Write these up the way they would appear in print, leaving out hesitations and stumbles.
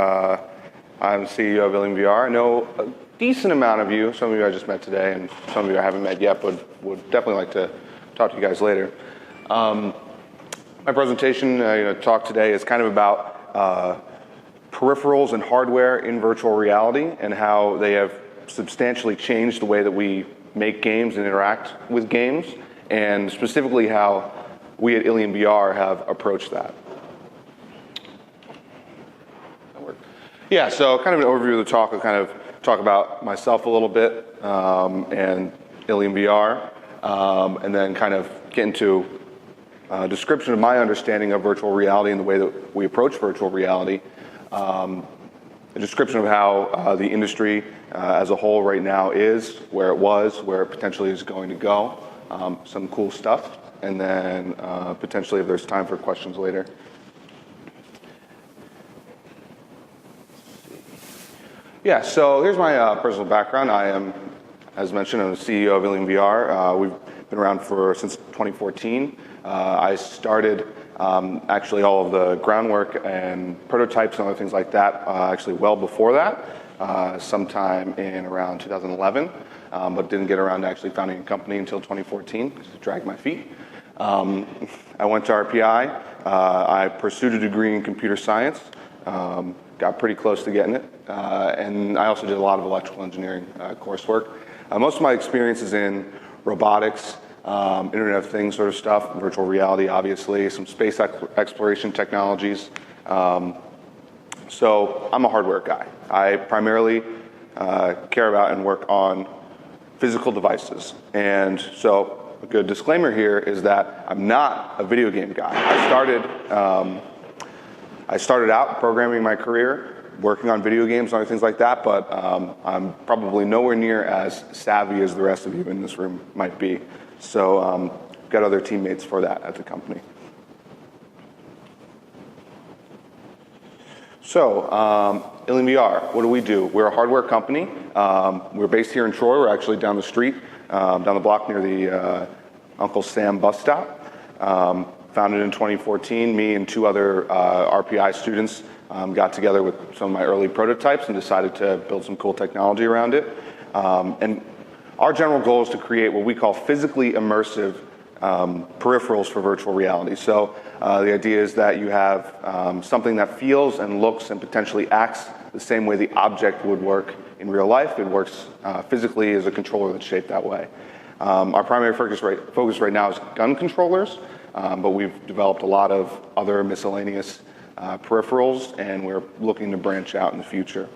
I'm CEO of Ilium VR. I know a decent amount of you. Some of you I just met today, and some of you I haven't met yet, but would definitely like to talk to you guys later. My presentation, talk today is kind of about peripherals and hardware in virtual reality and how they have substantially changed the way that we make games and interact with games, and specifically how we at Ilium VR have approached that. Yeah, so kind of an overview of the talk. I'll kind of talk about myself a little bit and Ilium VR, and then kind of get into a description of my understanding of virtual reality and the way that we approach virtual reality, a description of how the industry as a whole right now is, where it was, where it potentially is going to go, some cool stuff, and then potentially if there's time for questions later. Yeah, so here's my personal background. I am, as mentioned, I'm the CEO of Ilium VR. We've been around since 2014. I started actually all of the groundwork and prototypes and other things like that actually well before that, sometime in around 2011, but didn't get around to actually founding a company until 2014, because it dragged my feet. I went to RPI. I pursued a degree in computer science. Got pretty close to getting it. And I also did a lot of electrical engineering coursework. Most of my experience is in robotics, Internet of Things sort of stuff, virtual reality, obviously, some space exploration technologies. So I'm a hardware guy. I primarily care about and work on physical devices. And so a good disclaimer here is that I'm not a video game guy. I started out programming my career, working on video games and other things like that, but I'm probably nowhere near as savvy as the rest of you in this room might be. So got other teammates for that at the company. So Ilium VR, what do we do? We're a hardware company. We're based here in Troy. We're actually down the street, down the block near the Uncle Sam bus stop. Founded in 2014, me and two other RPI students got together with some of my early prototypes and decided to build some cool technology around it. And our general goal is to create what we call physically immersive peripherals for virtual reality. So the idea is that you have something that feels and looks and potentially acts the same way the object would work in real life. It works physically as a controller that's shaped that way. Our primary focus right now is gun controllers. But we've developed a lot of other miscellaneous peripherals, and we're looking to branch out in the future.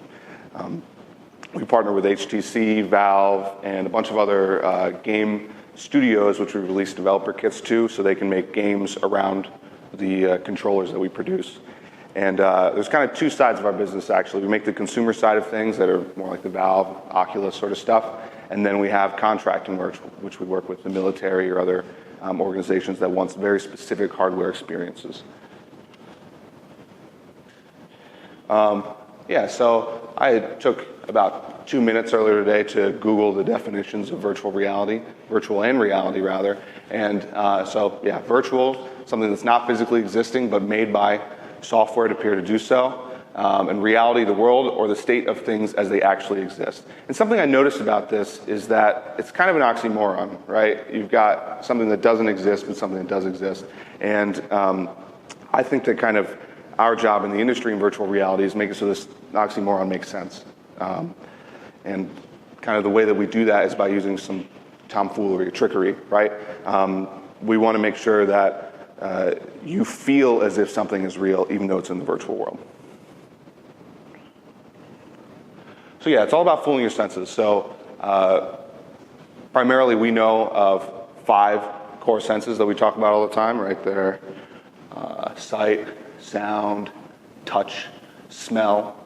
We partner with HTC, Valve, and a bunch of other game studios, which we release developer kits to, so they can make games around the controllers that we produce. And there's kind of two sides of our business, actually. We make the consumer side of things that are more like the Valve, Oculus sort of stuff, and then we have contracting work, which we work with the military or other organizations that want very specific hardware experiences. So I took about 2 minutes earlier today to Google the definitions of virtual and reality rather. And virtual, something that's not physically existing but made by software to appear to do so. And reality, the world or the state of things as they actually exist. And something I noticed about this is that it's kind of an oxymoron, right? You've got something that doesn't exist, but something that does exist. And I think that kind of our job in the industry in virtual reality is make it so this oxymoron makes sense. And kind of the way that we do that is by using some tomfoolery, trickery, right? We want to make sure that you feel as if something is real, even though it's in the virtual world. So yeah, it's all about fooling your senses. So primarily we know of 5 core senses that we talk about all the time, right there. Sight, sound, touch, smell,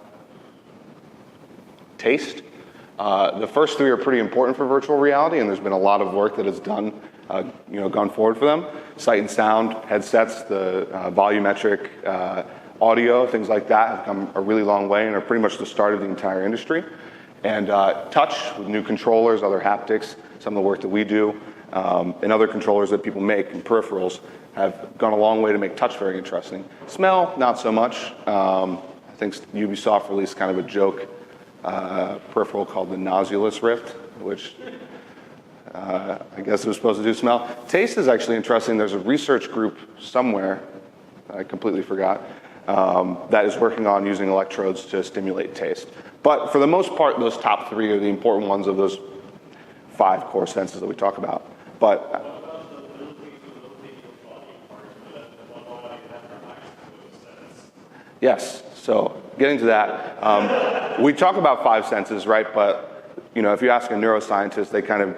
taste. The first 3 are pretty important for virtual reality, and there's been a lot of work that has done, gone forward for them. Sight and sound, headsets, the volumetric audio, things like that have come a really long way and are pretty much the start of the entire industry. And touch with new controllers, other haptics, some of the work that we do, and other controllers that people make and peripherals have gone a long way to make touch very interesting. Smell, not so much. think Ubisoft released kind of a joke peripheral called the Nauseous Rift, which I guess it was supposed to do smell. Taste is actually interesting. There's a research group somewhere, I completely forgot, that is working on using electrodes to stimulate taste. But for the most part, those top three are the important ones of those 5 core senses that we talk about. But yes, so getting to that, we talk about 5 senses, right? But if you ask a neuroscientist, they kind of,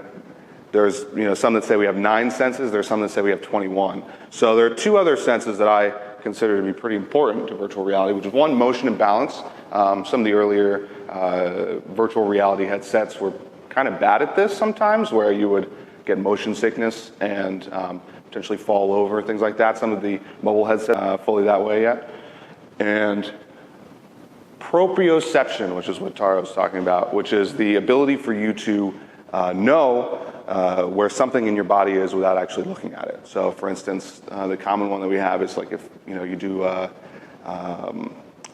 there's some that say we have 9 senses, there's some that say we have 21. So there are 2 other senses that I consider to be pretty important to virtual reality, which is one, motion and balance. Some of the earlier virtual reality headsets were kind of bad at this sometimes, where you would get motion sickness and potentially fall over, things like that. Some of the mobile headsets fully that way yet. And proprioception, which is what Taro was talking about, which is the ability for you to know where something in your body is without actually looking at it. So, for instance, the common one that we have is like if you do a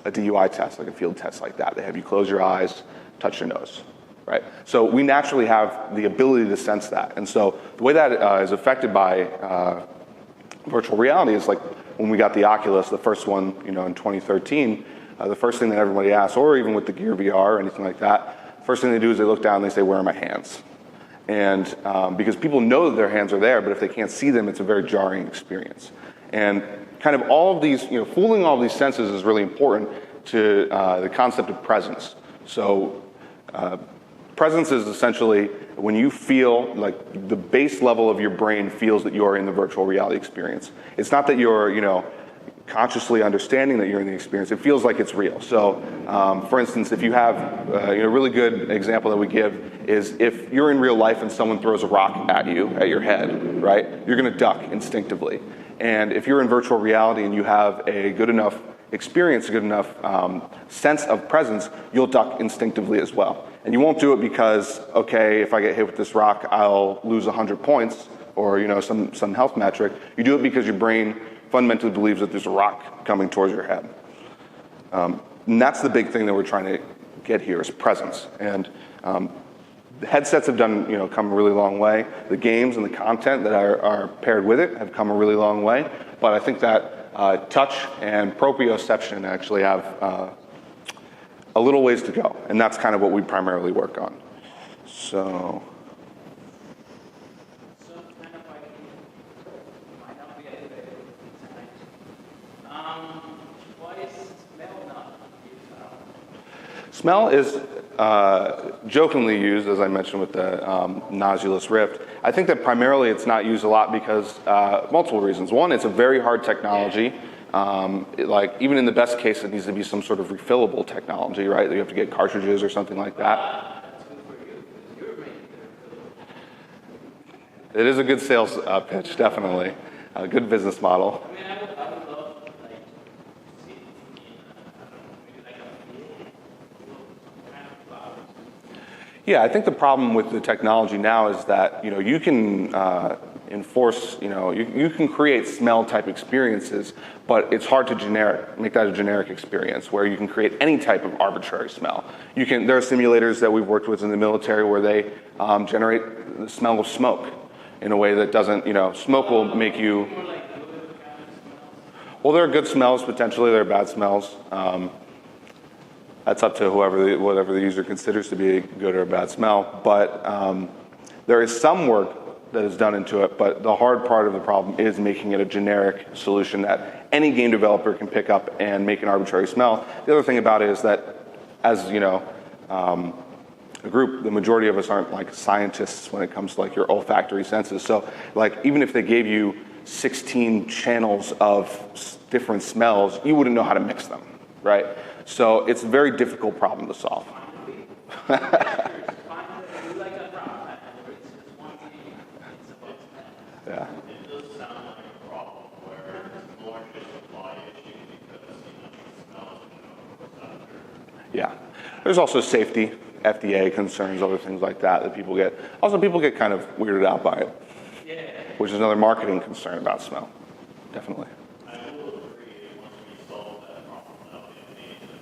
DUI test, like a field test like that. They have you close your eyes, touch your nose, right? So we naturally have the ability to sense that. And so the way that is affected by virtual reality is like when we got the Oculus, the first one, in 2013. The first thing that everybody asks, or even with the Gear VR or anything like that, first thing they do is they look down and they say, "Where are my hands?" And because people know that their hands are there, but if they can't see them, it's a very jarring experience. And kind of all of these, fooling all of these senses is really important to the concept of presence. So presence is essentially when you feel like the base level of your brain feels that you're in the virtual reality experience. It's not that you're, consciously understanding that you're in the experience. It feels like it's real. So, for instance, if you have a really good example that we give is if you're in real life and someone throws a rock at you, at your head, right? You're going to duck instinctively. And if you're in virtual reality and you have a good enough experience, a good enough sense of presence, you'll duck instinctively as well. And you won't do it because, okay, if I get hit with this rock, I'll lose 100 points or, some health metric. You do it because your brain fundamentally believes that there's a rock coming towards your head. And that's the big thing that we're trying to get here is presence. And the headsets have come a really long way. The games and the content that are paired with it have come a really long way. But I think that touch and proprioception actually have a little ways to go. And that's kind of what we primarily work on. So kind of like, might not be a why is smell not used? Smell is jokingly used, as I mentioned with the Nauseous Rift. I think that primarily it's not used a lot because multiple reasons. One, it's a very hard technology. Even in the best case, it needs to be some sort of refillable technology, right? You have to get cartridges or something like that. It is a good sales pitch, definitely. A good business model. I mean, I would love, like, to see maybe like a field, kind of cloud. Yeah, I think the problem with the technology now is that, you can enforce, you can create smell type experiences, but it's hard to make that a generic experience where you can create any type of arbitrary smell. There are simulators that we've worked with in the military where they generate the smell of smoke in a way that doesn't, smoke will make you, well, there are good smells potentially, there are bad smells. That's up to whatever the user considers to be a good or a bad smell. But there is some work that is done into it, but the hard part of the problem is making it a generic solution that any game developer can pick up and make an arbitrary smell. The other thing about it is that, as a group, the majority of us aren't like scientists when it comes to like your olfactory senses. So like even if they gave you 16 channels of different smells, you wouldn't know how to mix them, right? So it's a very difficult problem to solve. Yeah. It does sound like a problem where it's more just a supply issue because smells Yeah. There's also safety, FDA concerns, other things like that people get. Also, people get kind of weirded out by it, which is another marketing concern about smell. Definitely. I will agree once we solve that problem, that'll be amazing.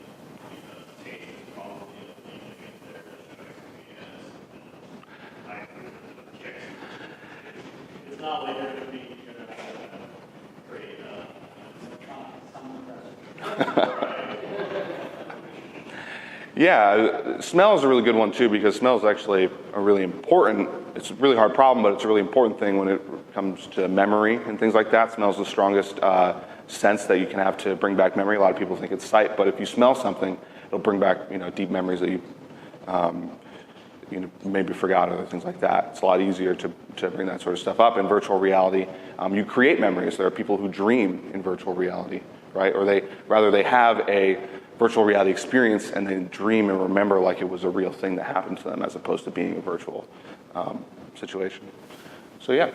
Yeah, smell is a really good one too, because smell is actually a really important, it's a really hard problem, but it's a really important thing when it comes to memory and things like that. Smell is the strongest sense that you can have to bring back memory. A lot of people think it's sight, but if you smell something, it'll bring back deep memories that you maybe forgot, or things like that. It's a lot easier to bring that sort of stuff up. In virtual reality, you create memories. There are people who dream in virtual reality, right? Or they have a virtual reality experience and they dream and remember like it was a real thing that happened to them, as opposed to being a virtual situation. So yeah.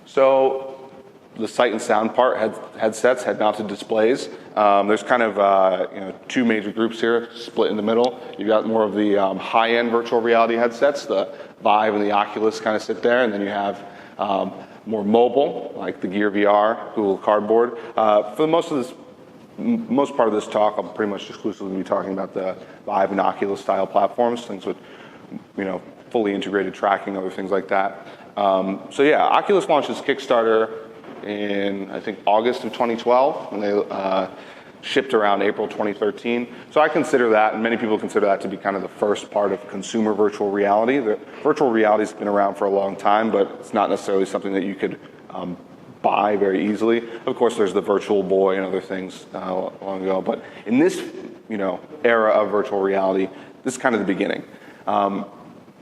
So the sight and sound part, headsets, head-mounted displays. There's kind of two major groups here, split in the middle. You've got more of the high-end virtual reality headsets, the Vive and the Oculus kind of sit there, and then you have more mobile, like the Gear VR, Google Cardboard. For the most part of this talk, I'll pretty much exclusively be talking about the Vive and Oculus style platforms, things with fully integrated tracking, other things like that. So yeah, Oculus launched its Kickstarter in, I think, August of 2012, and they shipped around April 2013. So I consider that, and many people consider that to be kind of the first part of consumer virtual reality. The virtual reality's been around for a long time, but it's not necessarily something that you could buy very easily. Of course, there's the Virtual Boy and other things long ago, but in this era of virtual reality, this is kind of the beginning.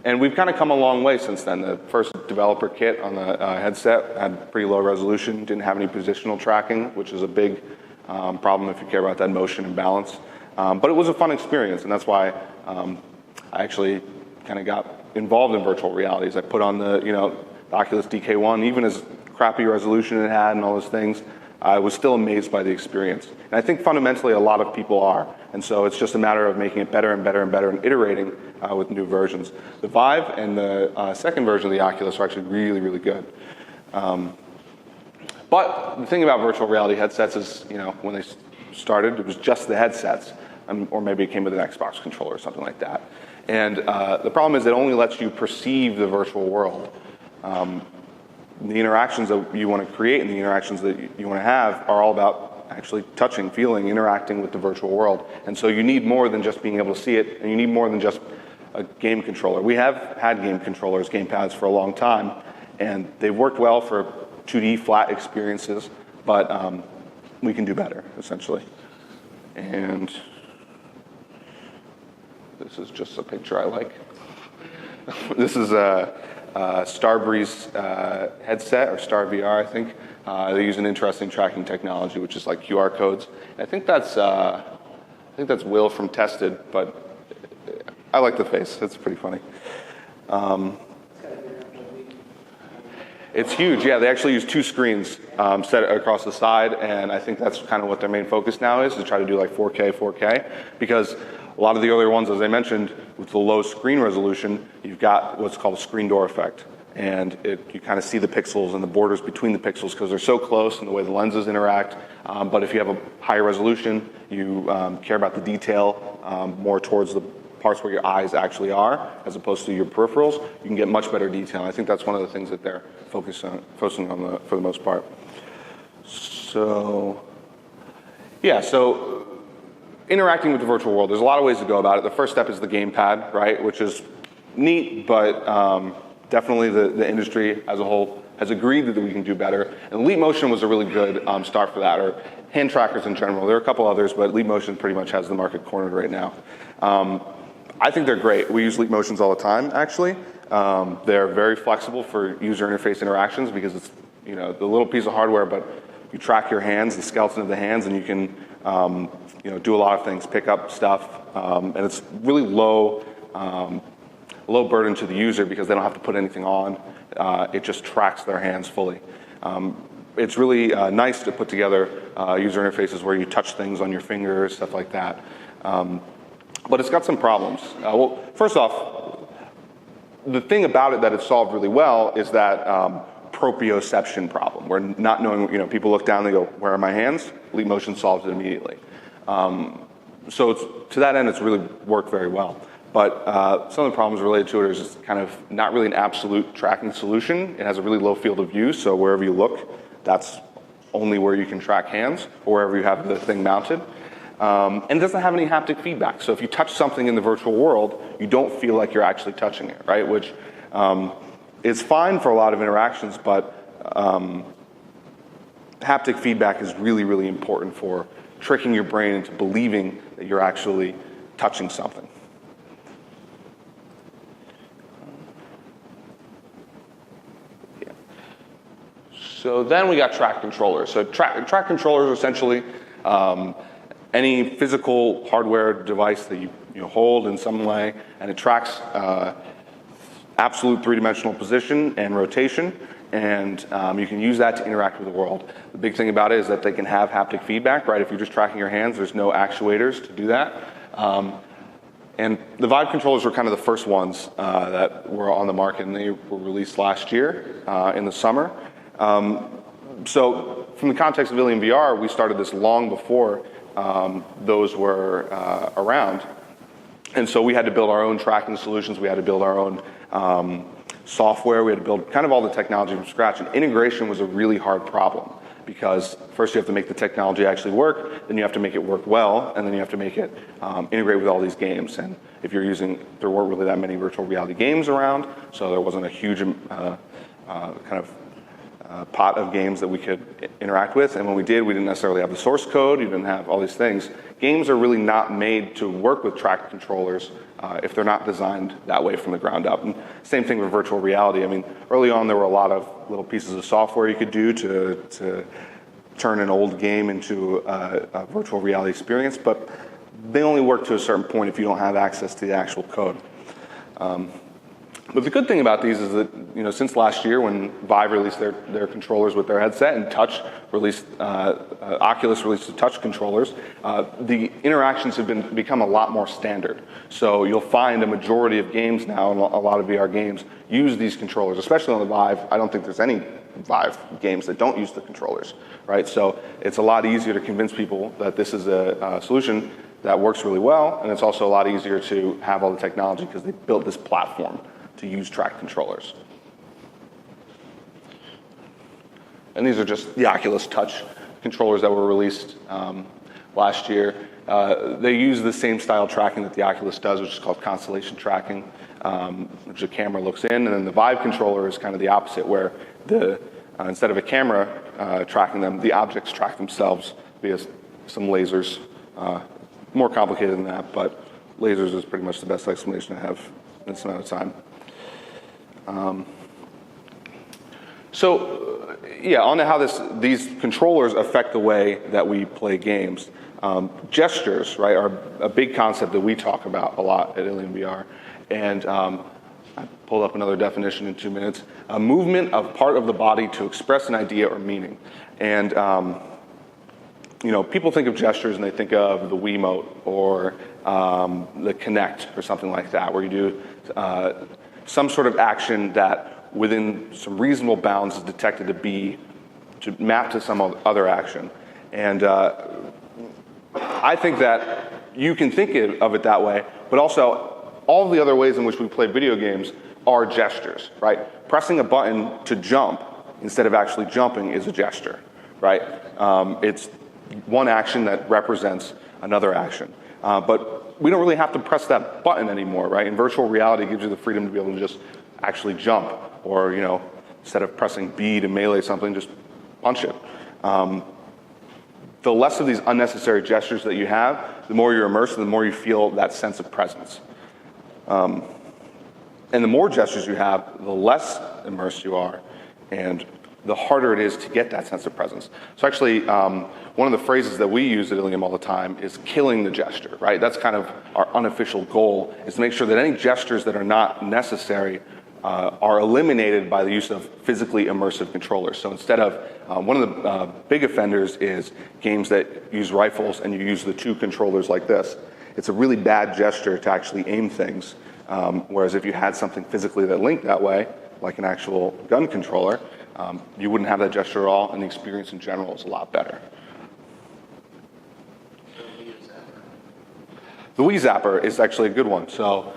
And we've kind of come a long way since then. The first developer kit on the headset had pretty low resolution, didn't have any positional tracking, which is a big problem if you care about that motion and balance. But it was a fun experience, and that's why I actually kind of got involved in virtual realities. I put on the Oculus DK1, even as crappy resolution it had and all those things, I was still amazed by the experience. And I think fundamentally a lot of people are. And so it's just a matter of making it better and better and better and iterating with new versions. The Vive and the second version of the Oculus are actually really, really good. But the thing about virtual reality headsets is, when they started, it was just the headsets. Or maybe it came with an Xbox controller or something like that. And the problem is it only lets you perceive the virtual world. The interactions that you want to create and the interactions that you want to have are all about actually touching, feeling, interacting with the virtual world. And so you need more than just being able to see it, and you need more than just a game controller. We have had game controllers, game pads for a long time, and they've worked well for 2D flat experiences, but we can do better, essentially. And this is just a picture I like. This is a Starbreeze headset, or Star VR, I think. They use an interesting tracking technology, which is like QR codes. And I think that's Will from Tested, but I like the face. It's pretty funny. It's huge. Yeah, they actually use two screens set across the side, and I think that's kind of what their main focus now is to try to do like 4K, because a lot of the earlier ones, as I mentioned, with the low screen resolution, you've got what's called a screen door effect. And you kind of see the pixels and the borders between the pixels because they're so close and the way the lenses interact. But if you have a higher resolution, you care about the detail more towards the parts where your eyes actually are, as opposed to your peripherals. You can get much better detail. I think that's one of the things that they're focusing on for the most part. So, yeah, so interacting with the virtual world, there's a lot of ways to go about it. The first step is the gamepad, right, which is neat, but definitely the industry as a whole has agreed that we can do better. And Leap Motion was a really good start for that, or hand trackers in general. There are a couple others, but Leap Motion pretty much has the market cornered right now. I think they're great. We use Leap Motions all the time, actually. They're very flexible for user interface interactions because it's the little piece of hardware, but you track your hands, the skeleton of the hands, and you can do a lot of things, pick up stuff, and it's really low burden to the user because they don't have to put anything on. It just tracks their hands fully. It's really nice to put together user interfaces where you touch things on your fingers, stuff like that. But it's got some problems. Well, first off, the thing about it that it's solved really well is that proprioception problem, where not knowing, people look down and they go, where are my hands? Leap Motion solves it immediately. So to that end, it's really worked very well. But some of the problems related to it is just kind of not really an absolute tracking solution. It has a really low field of view, so wherever you look, that's only where you can track hands, or wherever you have the thing mounted. And it doesn't have any haptic feedback. So if you touch something in the virtual world, you don't feel like you're actually touching it, right? Which is fine for a lot of interactions, but haptic feedback is really, really important for tricking your brain into believing that you're actually touching something. Yeah. So then we got track controllers. So track controllers are essentially any physical hardware device that you hold in some way, and it tracks absolute three-dimensional position and rotation, and you can use that to interact with the world. The big thing about it is that they can have haptic feedback, right? If you're just tracking your hands, there's no actuators to do that. And the Vive controllers were kind of the first ones that were on the market, and they were released last year in the summer. So from the context of Ilium VR, we started this long before those were around. And so we had to build our own tracking solutions. We had to build our own software. We had to build kind of all the technology from scratch. And integration was a really hard problem because first you have to make the technology actually work, then you have to make it work well, and then you have to make it integrate with all these games. And if you're using, there weren't really that many virtual reality games around, so there wasn't a huge pot of games that we could interact with. And when we did, we didn't necessarily have the source code. You didn't have all these things. Games are really not made to work with track controllers if they're not designed that way from the ground up. And same thing with virtual reality. I mean, early on, there were a lot of little pieces of software you could do to turn an old game into a virtual reality experience, but they only work to a certain point if you don't have access to the actual code. But the good thing about these is that, since last year when Vive released their controllers with their headset and Oculus released the touch controllers, the interactions have become a lot more standard. So you'll find a majority of games now, and a lot of VR games, use these controllers, especially on the Vive. I don't think there's any Vive games that don't use the controllers, right? So it's a lot easier to convince people that this is a solution that works really well, and it's also a lot easier to have all the technology because they built this platform to use track controllers. And these are just the Oculus Touch controllers that were released last year. They use the same style tracking that the Oculus does, which is called constellation tracking, which the camera looks in. And then the Vive controller is kind of the opposite, where instead of a camera tracking them, the objects track themselves via some lasers. More complicated than that, but lasers is pretty much the best explanation I have in this amount of time. On to how these controllers affect the way that we play games. Gestures, right, are a big concept that we talk about a lot at Ilium VR. And I pulled up another definition in 2 minutes. A movement of part of the body to express an idea or meaning. And people think of gestures and they think of the Wiimote or the Kinect or something like that, where you do some sort of action that within some reasonable bounds is detected to map to some other action. And I think that you can think of it that way, but also all the other ways in which we play video games are gestures, right? Pressing a button to jump instead of actually jumping is a gesture, right? It's one action that represents another action. But we don't really have to press that button anymore, right? In virtual reality, it gives you the freedom to be able to just actually jump, or instead of pressing B to melee something, just punch it. The less of these unnecessary gestures that you have, the more you're immersed, and the more you feel that sense of presence. And the more gestures you have, the less immersed you are, and the harder it is to get that sense of presence. So actually, one of the phrases that we use at Ilium all the time is killing the gesture, right? That's kind of our unofficial goal, is to make sure that any gestures that are not necessary are eliminated by the use of physically immersive controllers. So instead of, one of the big offenders is games that use rifles and you use the two controllers like this. It's a really bad gesture to actually aim things, whereas if you had something physically that linked that way, like an actual gun controller, you wouldn't have that gesture at all, and the experience in general is a lot better. The Wii Zapper is actually a good one. So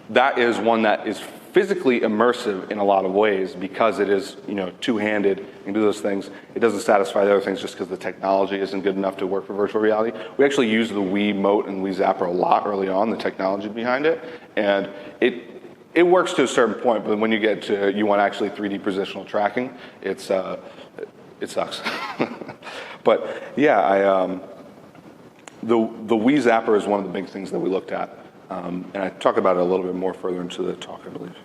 that is one that is physically immersive in a lot of ways because it is, two-handed. You can do those things. It doesn't satisfy the other things just because the technology isn't good enough to work for virtual reality. We actually use the Wii Mote and Wii Zapper a lot early on, the technology behind it, and it works to a certain point, but when you get to, you want actually 3D positional tracking, it sucks. But yeah, the Wii Zapper is one of the big things that we looked at. And I talk about it a little bit more further into the talk, I believe.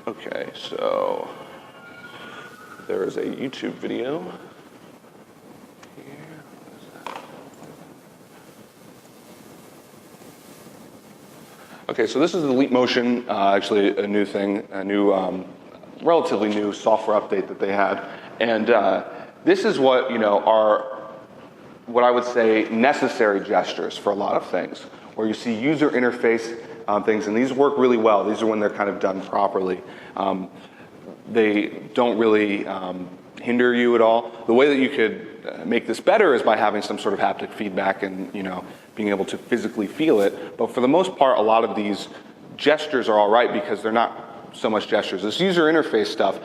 Okay, so there is a YouTube video. Okay, so this is the Leap Motion, actually a new thing, a new, relatively new software update that they had. And this is what, are what I would say necessary gestures for a lot of things, where you see user interface things, and these work really well. These are when they're kind of done properly. They don't really hinder you at all. The way that you could make this better is by having some sort of haptic feedback and, being able to physically feel it. But for the most part, a lot of these gestures are all right because they're not so much gestures. This user interface stuff,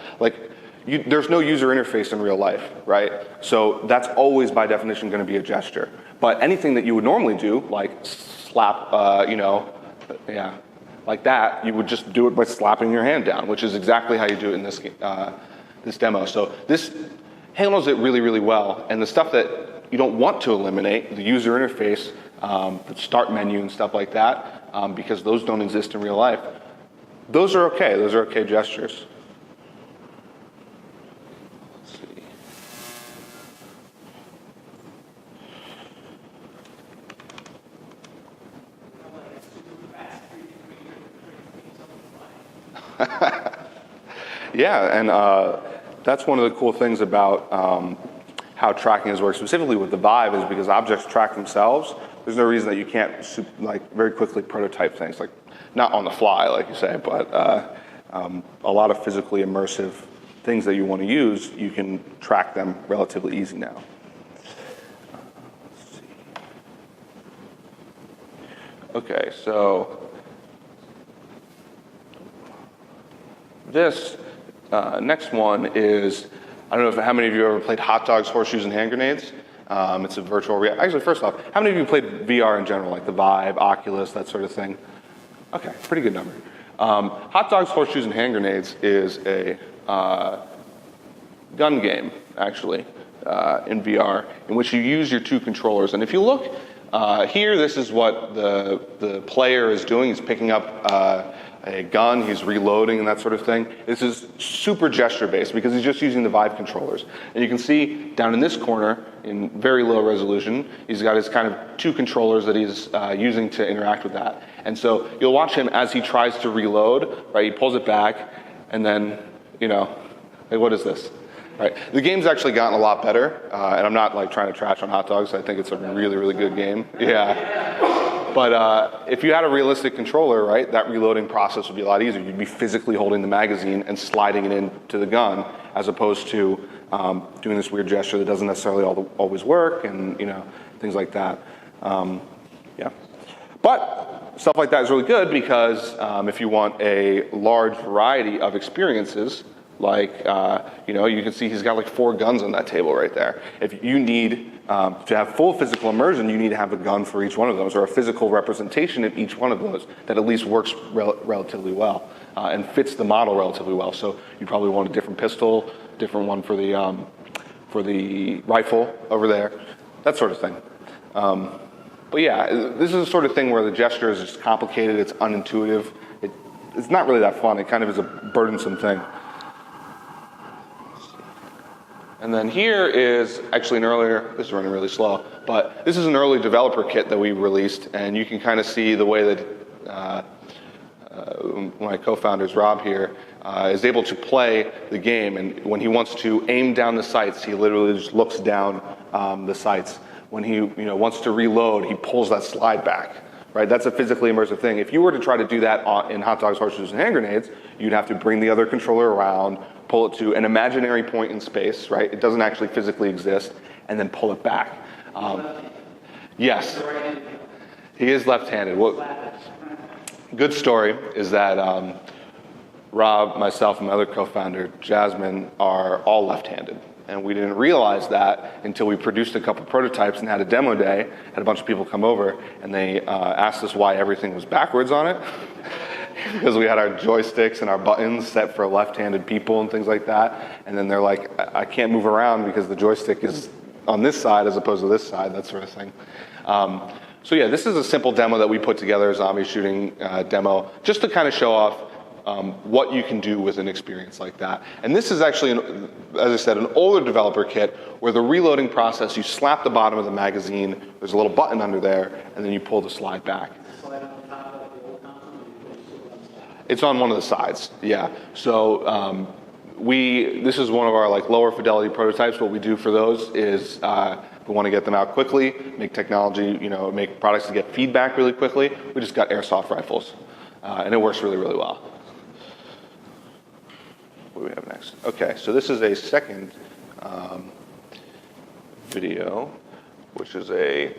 there's no user interface in real life, right? So that's always by definition going to be a gesture. But anything that you would normally do, like slap, like that, you would just do it by slapping your hand down, which is exactly how you do it in this demo. So this handles it really, really well. And the stuff that you don't want to eliminate, the user interface, the start menu and stuff like that, because those don't exist in real life, those are okay. Those are okay gestures. Yeah, and that's one of the cool things about how tracking has worked, specifically with the Vive, is because objects track themselves. There's no reason that you can't very quickly prototype things, not on the fly, like you say, but a lot of physically immersive things that you want to use, you can track them relatively easy now. Let's see. Okay, so this next one is, I don't know how many of you ever played Hot Dogs, Horseshoes, and Hand Grenades. It's a virtual reality. Actually, first off, how many of you played VR in general, like the Vive, Oculus, that sort of thing? Okay, pretty good number. Hot Dogs, Horseshoes, and Hand Grenades is a gun game, actually, in VR, in which you use your two controllers. And if you look here, this is what the player is doing. He's picking up a gun, he's reloading and that sort of thing. This is super gesture-based because he's just using the Vive controllers. And you can see down in this corner, in very low resolution, he's got his kind of two controllers that he's using to interact with that. And so you'll watch him as he tries to reload, right? He pulls it back, and then, what is this? Right. The game's actually gotten a lot better, and I'm not trying to trash on Hot Dogs. I think it's a really, really good game. Yeah. But if you had a realistic controller, right, that reloading process would be a lot easier. You'd be physically holding the magazine and sliding it into the gun, as opposed to doing this weird gesture that doesn't necessarily always work, and things like that. Yeah. But stuff like that is really good because if you want a large variety of experiences, you can see he's got 4 guns on that table right there. If you need to have full physical immersion, you need to have a gun for each one of those, or a physical representation of each one of those that at least works relatively well and fits the model relatively well. So you probably want a different pistol, different one for the rifle over there, that sort of thing. But yeah, this is the sort of thing where the gesture is just complicated, it's unintuitive, it's not really that fun, it kind of is a burdensome thing. And then here is actually this is running really slow, but this is an early developer kit that we released, and you can kind of see the way that my co-founders, Rob here, is able to play the game. And when he wants to aim down the sights, he literally just looks down the sights. When he wants to reload, he pulls that slide back. Right? That's a physically immersive thing. If you were to try to do that in Hot Dogs, Horseshoes, and Hand Grenades, you'd have to bring the other controller around, pull it to an imaginary point in space, right? It doesn't actually physically exist, and then pull it back. Yes. He is left-handed. good story is that Rob, myself, and my other co-founder, Jasmine, are all left-handed. And we didn't realize that until we produced a couple prototypes and had a demo day, had a bunch of people come over, and they asked us why everything was backwards on it. Because we had our joysticks and our buttons set for left-handed people and things like that. And then they're like, I can't move around because the joystick is on this side as opposed to this side, that sort of thing. So yeah, this is a simple demo that we put together, a zombie shooting demo, just to kind of show off what you can do with an experience like that. And this is actually, as I said, an older developer kit where the reloading process, you slap the bottom of the magazine, there's a little button under there, and then you pull the slide back. Slide on the top like the old console, or you put it on the side? It's on one of the sides, yeah. So this is one of our like lower fidelity prototypes. What we do for those is we want to get them out quickly, make technology, make products to get feedback really quickly. We just got airsoft rifles, and it works really, really well. What do we have next? Okay, so this is a second video, which is a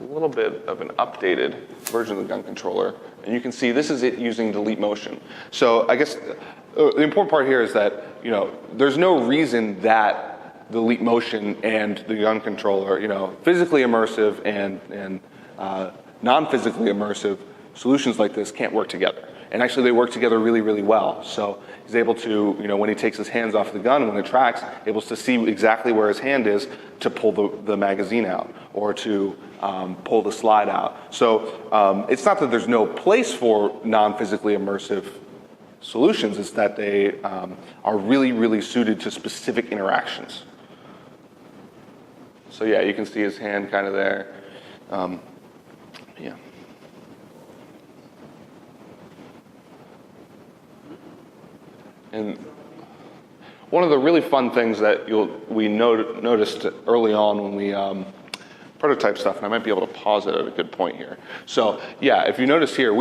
little bit of an updated version of the gun controller. And you can see this is it using delete motion. So I guess the important part here is that, there's no reason that delete motion and the gun controller, physically immersive and non-physically immersive solutions like this can't work together. And actually they work together really, really well. So he's able to, when he takes his hands off the gun, when it tracks, able to see exactly where his hand is to pull the magazine out or to pull the slide out. So it's not that there's no place for non-physically immersive solutions, it's that they are really, really suited to specific interactions. So yeah, you can see his hand kind of there. Yeah. And one of the really fun things that we noticed early on when we prototype stuff, and I might be able to pause it at a good point here. So yeah, if you notice here,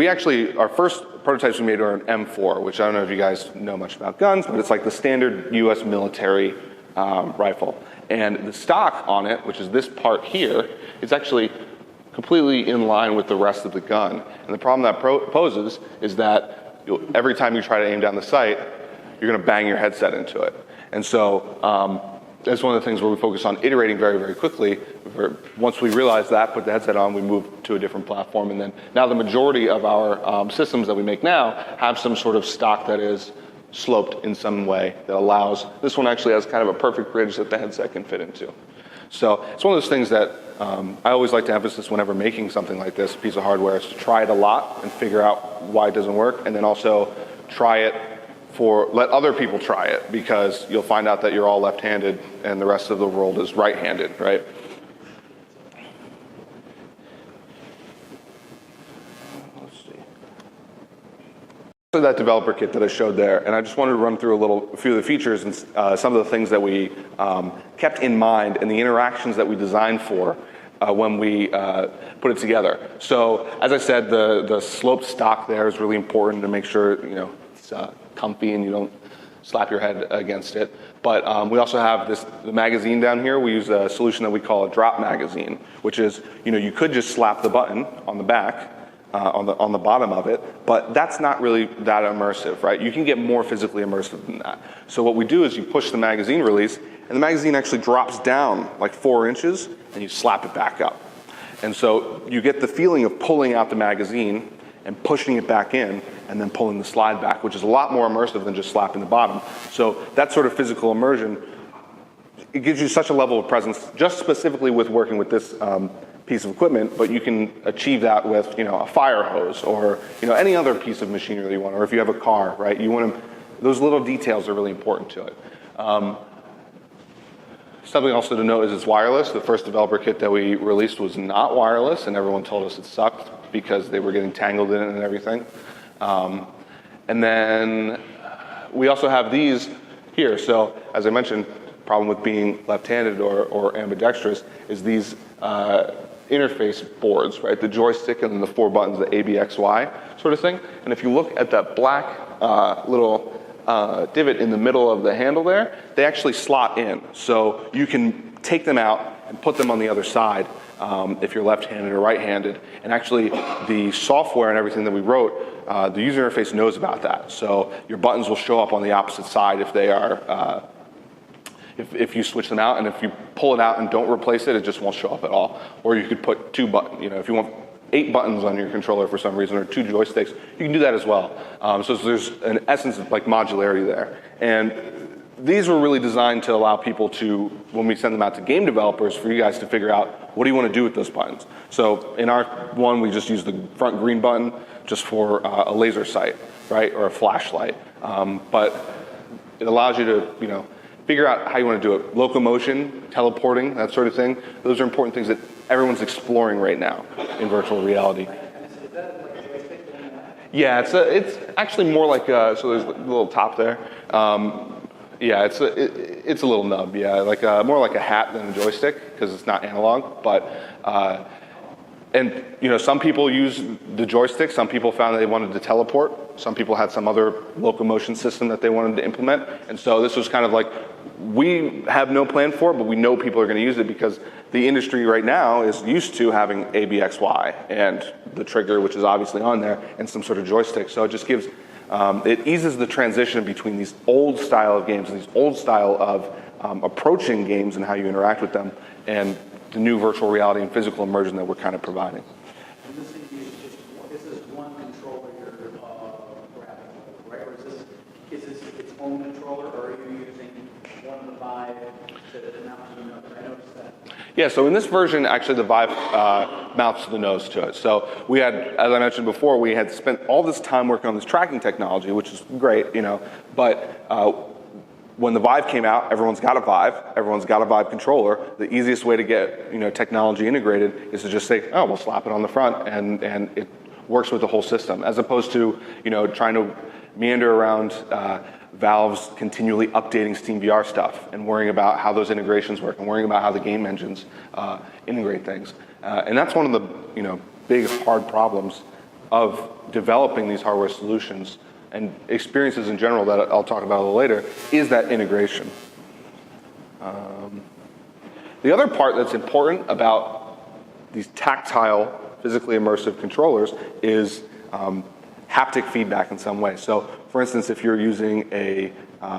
our first prototypes we made were an M4, which I don't know if you guys know much about guns, but it's like the standard US military rifle. And the stock on it, which is this part here, is actually completely in line with the rest of the gun. And the problem that poses is that every time you try to aim down the sight, you're going to bang your headset into it. And so that's one of the things where we focus on iterating very, very quickly. Once we realize that, put the headset on, we move to a different platform. And then now the majority of our systems that we make now have some sort of stock that is sloped in some way that allows, this one actually has kind of a perfect bridge that the headset can fit into. So it's one of those things that I always like to emphasize whenever making something like this, a piece of hardware, is to try it a lot and figure out why it doesn't work, and then also try it let other people try it, because you'll find out that you're all left-handed and the rest of the world is right-handed, right? Let's see. So that developer kit that I showed there, and I just wanted to run through a few of the features and some of the things that we kept in mind and the interactions that we designed for when we put it together. So as I said, the sloped stock there is really important to make sure it's comfy and you don't slap your head against it. But we also have the magazine down here. We use a solution that we call a drop magazine, which is, you could just slap the button on the back, on the bottom of it, but that's not really that immersive, right? You can get more physically immersive than that. So what we do is you push the magazine release, and the magazine actually drops down like 4 inches, and you slap it back up. And so you get the feeling of pulling out the magazine and pushing it back in, and then pulling the slide back, which is a lot more immersive than just slapping the bottom. So that sort of physical immersion, it gives you such a level of presence, just specifically with working with this piece of equipment, but you can achieve that with a fire hose or any other piece of machinery that you want, or if you have a car, right? Those little details are really important to it. Something also to note is it's wireless. The first developer kit that we released was not wireless, and everyone told us it sucked because they were getting tangled in it and everything. And then we also have these here. So as I mentioned, problem with being left-handed or ambidextrous is these interface boards, right? The joystick and then the 4 buttons, the A, B, X, Y sort of thing. And if you look at that black little divot in the middle of the handle there, they actually slot in. So you can take them out and put them on the other side if you're left-handed or right-handed. And actually the software and everything that we wrote the user interface knows about that. So your buttons will show up on the opposite side if they are, if you switch them out, and if you pull it out and don't replace it, it just won't show up at all. Or you could put 2 buttons, if you want 8 buttons on your controller for some reason, or 2 joysticks, you can do that as well. So there's an essence of like modularity there. And these were really designed to allow people to, when we send them out to game developers, for you guys to figure out, what do you want to do with those buttons? So in our one, we just use the front green button just for a laser sight, right, or a flashlight. But it allows you to, figure out how you want to do it. Locomotion, teleporting, that sort of thing. Those are important things that everyone's exploring right now in virtual reality. Yeah, it's actually more like so there's a little top there. Yeah, it's a little nub. Yeah, like more like a hat than a joystick because it's not analog. But and some people use the joystick. Some people found that they wanted to teleport. Some people had some other locomotion system that they wanted to implement. And so this was kind of like, we have no plan for it, but we know people are going to use it because the industry right now is used to having ABXY and the trigger, which is obviously on there, and some sort of joystick. So it just gives, it eases the transition between these old style of games and these old style of approaching games and how you interact with them, and the new virtual reality and physical immersion that we're kind of providing. And this is one controller you're grabbing, right? Or is this its own controller, or are you using one of the Vive to mount to another? I noticed that. Yeah, so in this version, actually the Vive mounts the nose to it. So we had, as I mentioned before, we had spent all this time working on this tracking technology, which is great, but when the Vive came out, everyone's got a Vive controller. The easiest way to get technology integrated is to just say, oh, we'll slap it on the front, and it works with the whole system, as opposed to trying to meander around Valve's continually updating Steam VR stuff and worrying about how those integrations work and worrying about how the game engines integrate things. And that's one of the big hard problems of developing these hardware solutions and experiences in general that I'll talk about a little later, is that integration. The other part that's important about these tactile, physically immersive controllers is haptic feedback in some way. So, for instance, if you're using a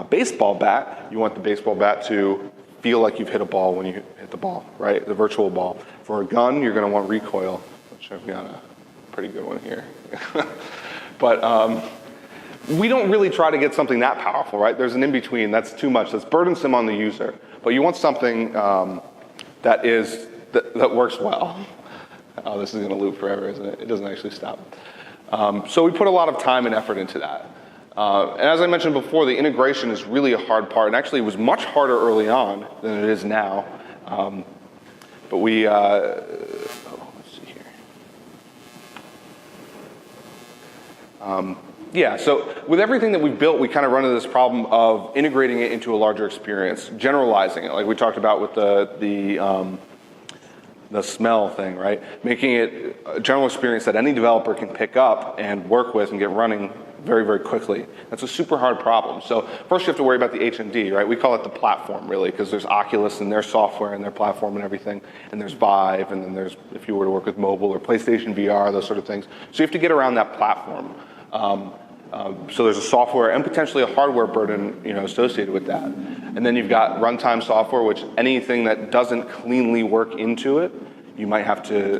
baseball bat, you want the baseball bat to feel like you've hit a ball when you hit the ball, right? The virtual ball. For a gun, you're going to want recoil, which I've got a pretty good one here. But we don't really try to get something that powerful, right? There's an in-between. That's too much. That's burdensome on the user. But you want something that works well. Oh, this is going to loop forever, isn't it? It doesn't actually stop. So we put a lot of time and effort into that. And as I mentioned before, the integration is really a hard part. And actually, it was much harder early on than it is now. But we, let's see here. Yeah, so with everything that we've built, we kind of run into this problem of integrating it into a larger experience, generalizing it, like we talked about with the smell thing, right? Making it a general experience that any developer can pick up and work with and get running very, very quickly. That's a super hard problem. So first you have to worry about the HMD, right? We call it the platform, really, because there's Oculus and their software and their platform and everything, and there's Vive, and then there's, if you were to work with mobile or PlayStation VR, those sort of things. So you have to get around that platform. So there's a software and potentially a hardware burden, associated with that. And then you've got runtime software, which anything that doesn't cleanly work into it, you might have to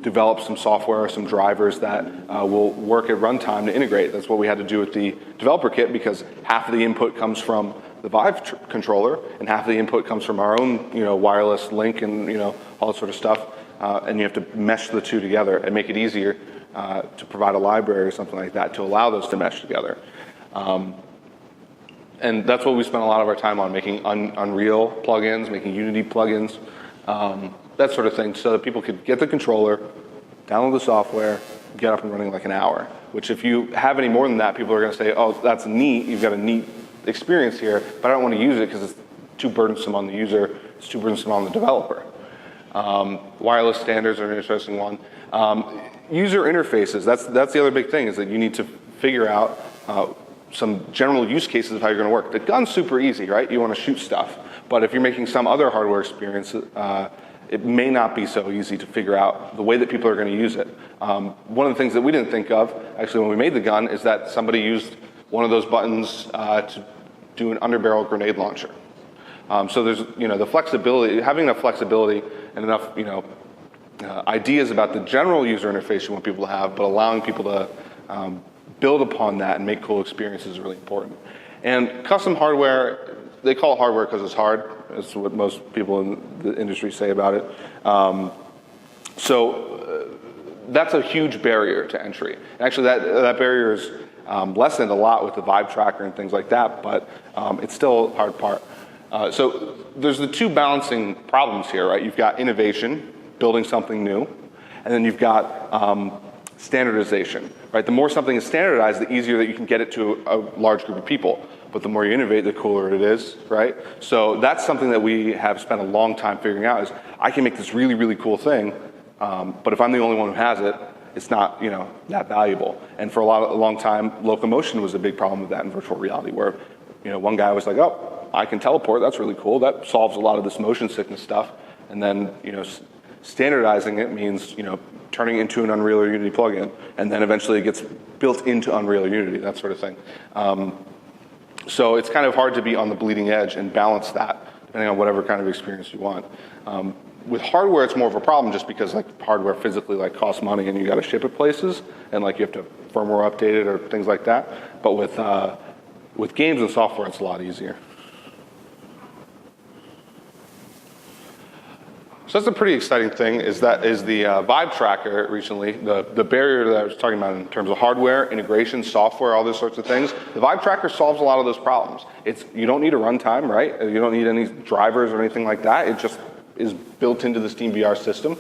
develop some software or some drivers that will work at runtime to integrate. That's what we had to do with the developer kit, because half of the input comes from the Vive controller and half of the input comes from our own, wireless link and, all that sort of stuff. And you have to mesh the two together and make it easier to provide a library or something like that to allow those to mesh together. And that's what we spent a lot of our time on, making Unreal plugins, making Unity plugins, that sort of thing, so that people could get the controller, download the software, get up and running like an hour. Which if you have any more than that, people are going to say, oh, that's neat, you've got a neat experience here, but I don't want to use it because it's too burdensome on the user, it's too burdensome on the developer. Wireless standards are an interesting one. User interfaces, that's the other big thing, is that you need to figure out some general use cases of how you're going to work. The gun's super easy, right? You want to shoot stuff. But if you're making some other hardware experience, it may not be so easy to figure out the way that people are going to use it. One of the things that we didn't think of, actually, when we made the gun, is that somebody used one of those buttons to do an underbarrel grenade launcher. So there's, the flexibility, having enough flexibility and enough, ideas about the general user interface you want people to have, but allowing people to build upon that and make cool experiences is really important. And custom hardware, they call it hardware because it's hard. That's what most people in the industry say about it. That's a huge barrier to entry. Actually, that barrier is lessened a lot with the Vive Tracker and things like that, but it's still a hard part. So there's the two balancing problems here, right? You've got innovation, building something new, and then you've got standardization, right? The more something is standardized, the easier that you can get it to a large group of people. But the more you innovate, the cooler it is, right? So that's something that we have spent a long time figuring out is I can make this really, really cool thing, but if I'm the only one who has it, it's not, that valuable. And for a long time, locomotion was a big problem with that in virtual reality where, one guy was like, oh, I can teleport, that's really cool. That solves a lot of this motion sickness stuff. And then, standardizing it means, turning it into an Unreal or Unity plugin, and then eventually it gets built into Unreal or Unity, that sort of thing. So it's kind of hard to be on the bleeding edge and balance that, depending on whatever kind of experience you want. With hardware, it's more of a problem just because hardware physically costs money and you got to ship it places, and you have to firmware update it or things like that. But with games and software, it's a lot easier. So that's a pretty exciting thing, is the Vive Tracker recently, the barrier that I was talking about in terms of hardware, integration, software, all those sorts of things. The Vive Tracker solves a lot of those problems. You don't need a runtime, right? You don't need any drivers or anything like that. It just is built into the Steam VR system.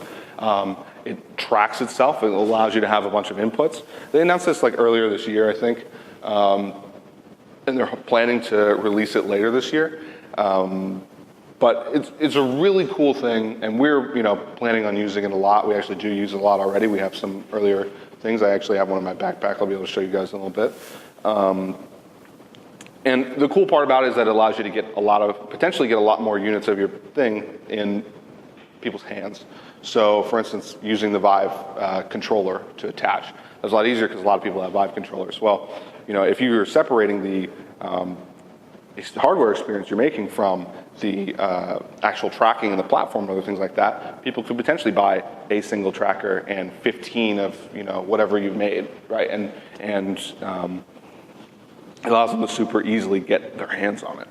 It tracks itself. It allows you to have a bunch of inputs. They announced this earlier this year, I think, and they're planning to release it later this year. But it's a really cool thing, and we're planning on using it a lot. We actually do use it a lot already. We have some earlier things. I actually have one in my backpack. I'll be able to show you guys in a little bit. And the cool part about it is that it allows you to potentially get a lot more units of your thing in people's hands. So, for instance, using the Vive controller to attach. That's a lot easier because a lot of people have Vive controllers. Well, if you're separating the hardware experience you're making from the actual tracking and the platform and other things like that, people could potentially buy a single tracker and 15 of whatever you've made, right? And it allows them to super easily get their hands on it.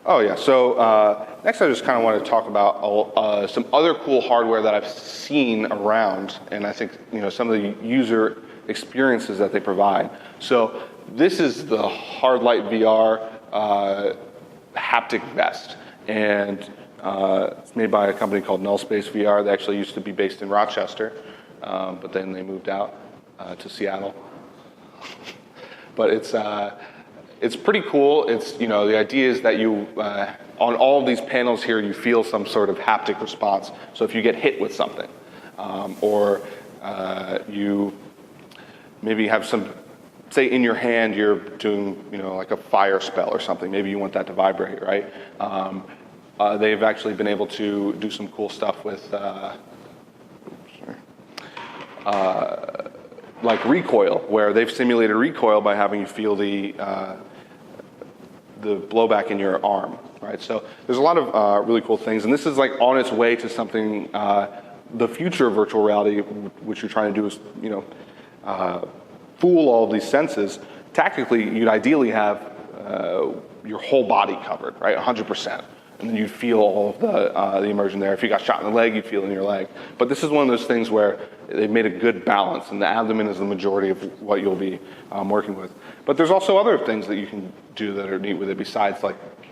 Oh yeah, so next I just kind of want to talk about some other cool hardware that I've seen around, and I think some of the user experiences that they provide. So this is the Hardlight VR haptic vest, and it's made by a company called Nullspace VR. They actually used to be based in Rochester, but then they moved out to Seattle. But it's pretty cool. It's the idea is that you on all of these panels here you feel some sort of haptic response. So if you get hit with something, or you maybe have some, say in your hand you're doing like a fire spell or something. Maybe you want that to vibrate, right? They've actually been able to do some cool stuff with like recoil, where they've simulated recoil by having you feel the blowback in your arm, right? So there's a lot of really cool things, and this is on its way to something. The future of virtual reality, which you're trying to do, is fool all of these senses. Tactically, you'd ideally have your whole body covered, right, 100%. And then you'd feel all of the immersion there. If you got shot in the leg, you'd feel it in your leg. But this is one of those things where they've made a good balance, and the abdomen is the majority of what you'll be working with. But there's also other things that you can do that are neat with it besides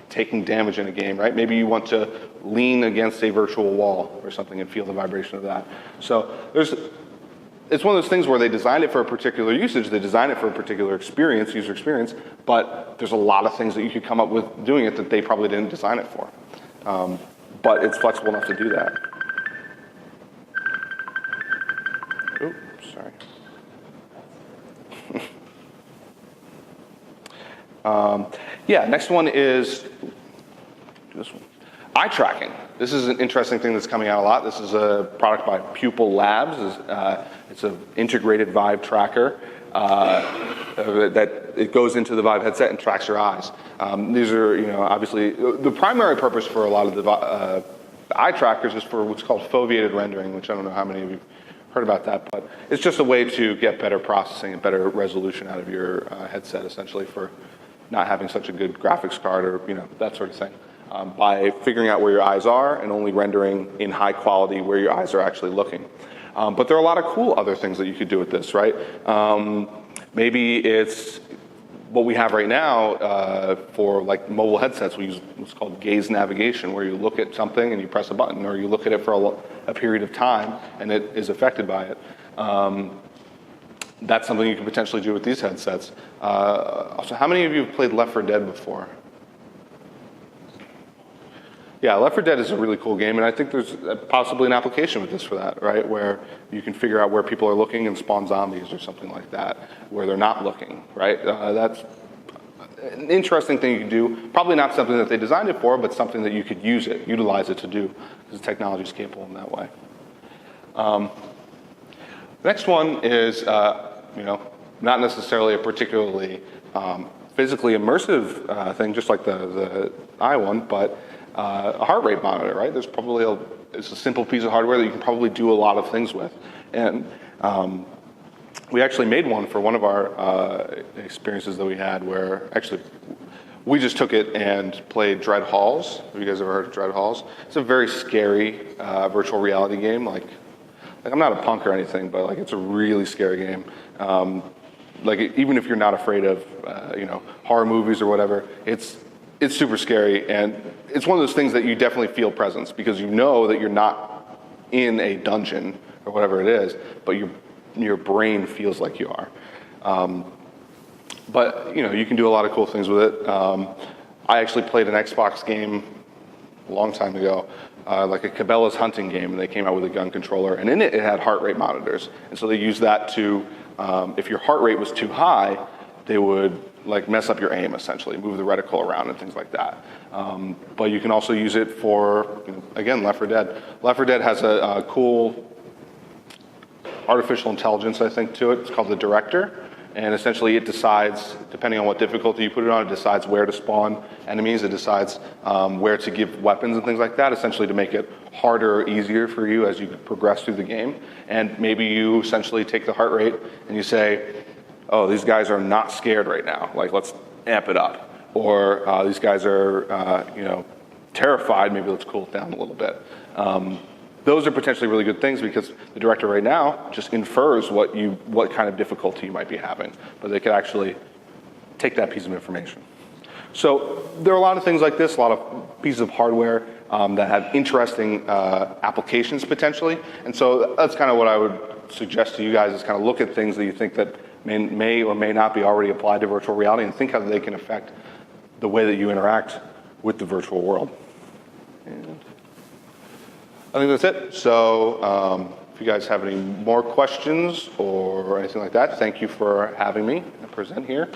taking damage in a game, right? Maybe you want to lean against a virtual wall or something and feel the vibration of that. So it's one of those things where they designed it for a particular usage, they designed it for a particular user experience, but there's a lot of things that you could come up with doing it that they probably didn't design it for. But it's flexible enough to do that. Oops, sorry. Yeah, next one is this one. eye tracking. This is an interesting thing that's coming out a lot. This is a product by Pupil Labs. It's an integrated Vive Tracker that it goes into the Vive headset and tracks your eyes. These are, obviously, the primary purpose for a lot of the eye trackers is for what's called foveated rendering, which I don't know how many of you heard about that, but it's just a way to get better processing and better resolution out of your headset, essentially, for not having such a good graphics card or that sort of thing. By figuring out where your eyes are and only rendering in high quality where your eyes are actually looking. But there are a lot of cool other things that you could do with this, right? Maybe it's what we have right now for like mobile headsets. We use what's called gaze navigation, where you look at something and you press a button, or you look at it for a period of time and it is affected by it. That's something you can potentially do with these headsets. Also, how many of you have played Left 4 Dead before? Yeah, Left 4 Dead is a really cool game, and I think there's possibly an application with this for that, right? Where you can figure out where people are looking and spawn zombies or something like that, where they're not looking, right? That's an interesting thing you can do. Probably not something that they designed it for, but something that you could utilize it to do, because the technology is capable in that way. The next one is, not necessarily a particularly physically immersive thing, just like the eye one, but a heart rate monitor, right? There's probably it's a simple piece of hardware that you can probably do a lot of things with. And we actually made one for one of our experiences that we had, where actually we just took it and played Dread Halls. Have you guys ever heard of Dread Halls? It's a very scary virtual reality game. Like I'm not a punk or anything, but like it's a really scary game. Even if you're not afraid of horror movies or whatever, it's super scary, and it's one of those things that you definitely feel presence, because you know that you're not in a dungeon or whatever it is, but your brain feels like you are. But you can do a lot of cool things with it. I actually played an Xbox game a long time ago, like a Cabela's hunting game, and they came out with a gun controller, and in it had heart rate monitors, and so they used that to, if your heart rate was too high, they would mess up your aim, essentially, move the reticle around and things like that. But you can also use it for, again, Left 4 Dead. Left 4 Dead has a cool artificial intelligence, I think, to it. It's called the Director. And essentially it decides, depending on what difficulty you put it on, it decides where to spawn enemies. It decides where to give weapons and things like that, essentially to make it harder or easier for you as you progress through the game. And maybe you essentially take the heart rate and you say, oh, these guys are not scared right now. Let's amp it up. Or these guys are, terrified. Maybe let's cool it down a little bit. Those are potentially really good things, because the Director right now just infers what kind of difficulty you might be having, but they could actually take that piece of information. So there are a lot of things like this, a lot of pieces of hardware that have interesting applications potentially. And so that's kind of what I would suggest to you guys, is kind of look at things that you think that may or may not be already applied to virtual reality, and think how they can affect the way that you interact with the virtual world. And I think that's it. So if you guys have any more questions or anything like that, thank you for having me present here.